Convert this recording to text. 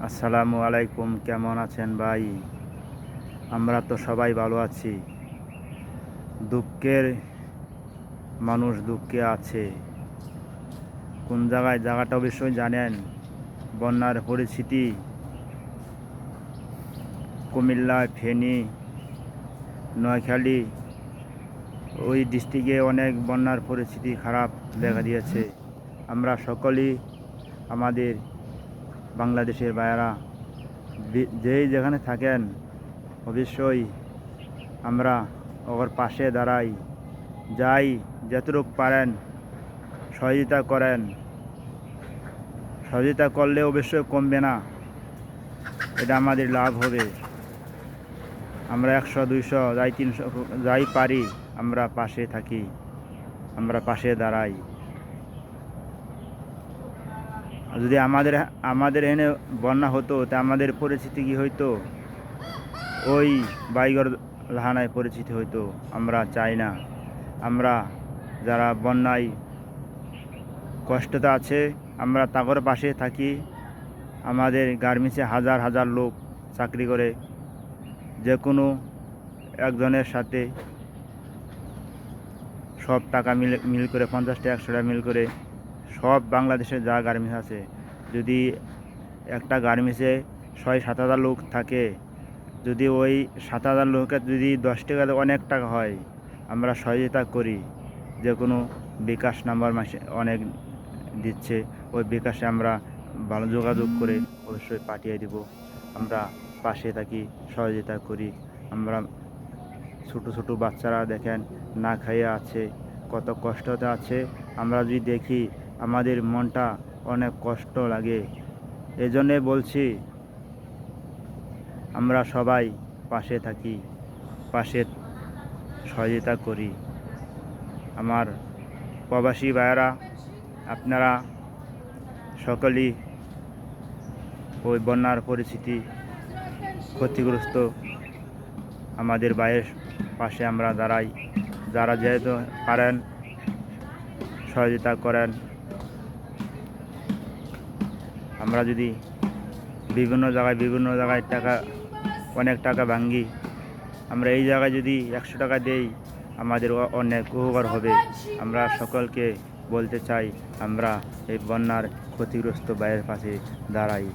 আসসালামু আলাইকুম। কেমন আছেন ভাই? আমরা তো সবাই ভালো আছি। দুঃখের মানুষ দুঃখে আছে। কোন জায়গাটা অবশ্যই জানেন। বন্যার পরিস্থিতি কুমিল্লা, ফেনী, নোয়াখালী ওই ডিস্ট্রিক্টে অনেক বন্যার পরিস্থিতি খারাপ দেখা দিয়েছে। আমরা সকলেই আমাদের বাংলাদেশের ভাইয়েরা যেই যেখানে থাকেন অবশ্যই আমরা ওর পাশে দাঁড়াই, যাই, যতটুকু পারেন সহযোগিতা করেন। সহযোগিতা করলে অবশ্যই কমবে না, এটা আমাদের লাভ হবে। আমরা 100, 200, যাই 300, যাই পারি আমরা পাশে থাকি, আমরা পাশে দাঁড়াই। যদি আমাদের এখানে বন্যা হতো তা আমাদের পরিস্থিতি কী হইতো? ওই বাইগর লাহানায় পরিস্থিতি হইতো। আমরা চাই না। আমরা যারা বন্যায় কষ্টতে আছে আমরা তাদের পাশে থাকি। আমাদের গার্মেন্টসে হাজার হাজার লোক চাকরি করে। যে কোনো একজনের সাথে সব টাকা মিল করে 50 টাকা 100 টাকা মিল করে সব বাংলাদেশের যা গার্মেন্টস আছে, যদি একটা গার্মেন্টসে 6-7 হাজার লোক থাকে, যদি ওই 7 হাজার লোকের যদি 10 টাকা অনেক টাকা হয়। আমরা সহযোগিতা করি। যে কোনো বিকাশ নাম্বার মাসে অনেক দিচ্ছে, ওই বিকাশে আমরা ভালো যোগাযোগ করে অবশ্যই পাঠিয়ে দিব। আমরা পাশে থাকি, সহযোগিতা করি। আমরা ছোটো ছোটো বাচ্চারা দেখেন না খাইয়ে আছে, কত কষ্টতে আছে। আমরা যদি দেখি আমাদের মনটা অনেক কষ্ট লাগে। এই জন্যে বলছি আমরা সবাই পাশে থাকি, পাশে সহযোগিতা করি। আমার প্রবাসী ভাইয়েরা, আপনারা সকলেই ওই বন্যার পরিস্থিতি ক্ষতিগ্রস্ত আমাদের ভাইয়ের পাশে আমরা দাঁড়াই। যারা যেহেতু পারেন সহযোগিতা করেন। আমরা যদি বিভিন্ন জায়গায় অনেক টাকা ভাঙ্গি, আমরা এই জায়গায় যদি 100 টাকা দেই আমাদের অনেক উপকার হবে। আমরা সকলকে বলতে চাই আমরা এই বন্যার ক্ষতিগ্রস্ত ভাইয়ের পাশে দাঁড়াই।